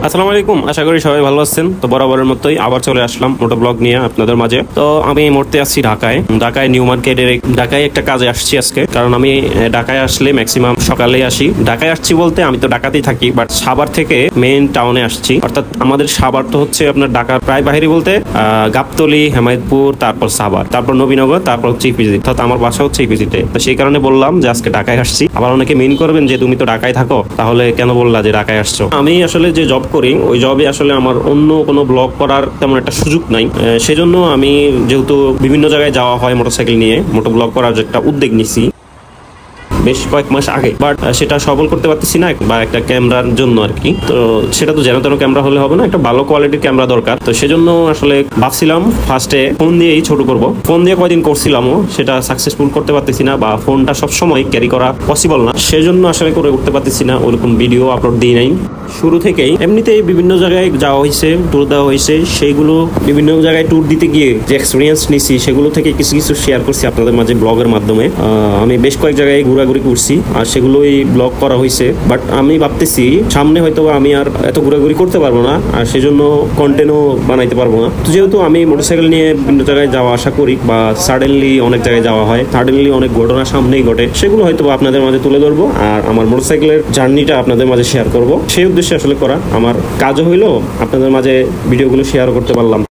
আসসালামু আলাইকুম, আশা করি সবাই ভালো আছেন। তো বরাবরের মতোই আবার চলে আসলাম মোটো ব্লগ নিয়ে আপনাদের মাঝে। তো আমি এই মুহূর্তে আসছি ঢাকায় নিউ মার্কেটের ঢাকায় একটা কাজে আসছি আজকে। কারণ আমি ঢাকায় আসলে ম্যাক্সিমাম সকালেই আসি। ঢাকায় আসছি বলতে আমি তো ঢাকাতেই থাকি, বাট সাভার থেকে মেইন টাউনে আসছি। অর্থাৎ আমাদের সাভার তো হচ্ছে আপনার ঢাকার প্রায় বাহিরে বলতে গাবতলী, হেমায়তপুর, তারপর সাভার, তারপর নবীনগর, তারপর হচ্ছে ইপিজি। অর্থাৎ আমার বাসা হচ্ছে ইপিজিতে। তো সেই কারণে বললাম যে আজকে ঢাকায় আসছি। আবার অনেকে মেইন করবেন যে তুমি তো ঢাকায় থাকো, তাহলে কেন বললা যে ঢাকায় আসছো। আমি আসলে যে জব করি ওই জবে আসলে আমার অন্য কোনো ব্লগ করার তেমন একটা সুযোগ নাই। সেজন্য আমি যেহেতু বিভিন্ন জায়গায় যাওয়া হয় মোটরসাইকেল নিয়ে, মোটো ব্লগ করার যে একটা উদ্যোগ নিছি বেশ কয়েক মাস আগে, বাট সেটা সফল করতে পারতেছি না, বা একটা ক্যামেরার জন্য আর কি। তো সেটা তো যেন তেন ক্যামেরা হলে হবে না, একটা ভালো কোয়ালিটির ক্যামেরা দরকার। তো সেজন্য আসলে ভাবছিলাম ফার্স্টে ফোন দিয়েই ছোট করব। ফোন দিয়ে কয়দিন করছিলামও, সেটা সাকসেসফুল করতে পারতেছি না, বা ফোনটা সবসময় ক্যারি করা পসিবল না। সেজন্য আসলে করে উঠতে পারতেছি না, ওরকম ভিডিও আপলোড দিই নাই শুরু থেকেই। এমনিতেই বিভিন্ন জায়গায় যাওয়া হয়েছে, ট্যুর দেওয়া হয়েছে, সেইগুলো বিভিন্ন জায়গায় ট্যুর দিতে গিয়ে যে এক্সপিরিয়েন্স নিছি সেগুলো থেকে কিছু কিছু শেয়ার করছি আপনাদের মাঝে ব্লগের মাধ্যমে। আমি বেশ কয়েক জায়গায় ঘোরাঘুরি করছি আর সেগুলোই ব্লগ করা হয়েছে। বাট আমি ভাবতেছি সামনে হয়তো আমি আর এত ঘোরাঘুরি করতে পারবো না, আর সেজন্য কন্টেন্টও বানাইতে পারবো না। তো যেহেতু আমি মোটরসাইকেল নিয়ে বিভিন্ন জায়গায় যাওয়া আসা করি, বা সাডেনলি অনেক জায়গায় যাওয়া হয়, সাডেনলি অনেক ঘটনা সামনেই ঘটে, সেগুলো হয়তো আপনাদের মাঝে তুলে ধরবো আর আমার মোটরসাইকেলের জার্নিটা আপনাদের মাঝে শেয়ার করবো। সেই উদ্দেশ্যে আসলে করা। আমার কাজও হইলো, আপনাদের মাঝে ভিডিওগুলো শেয়ার করতে পারলাম।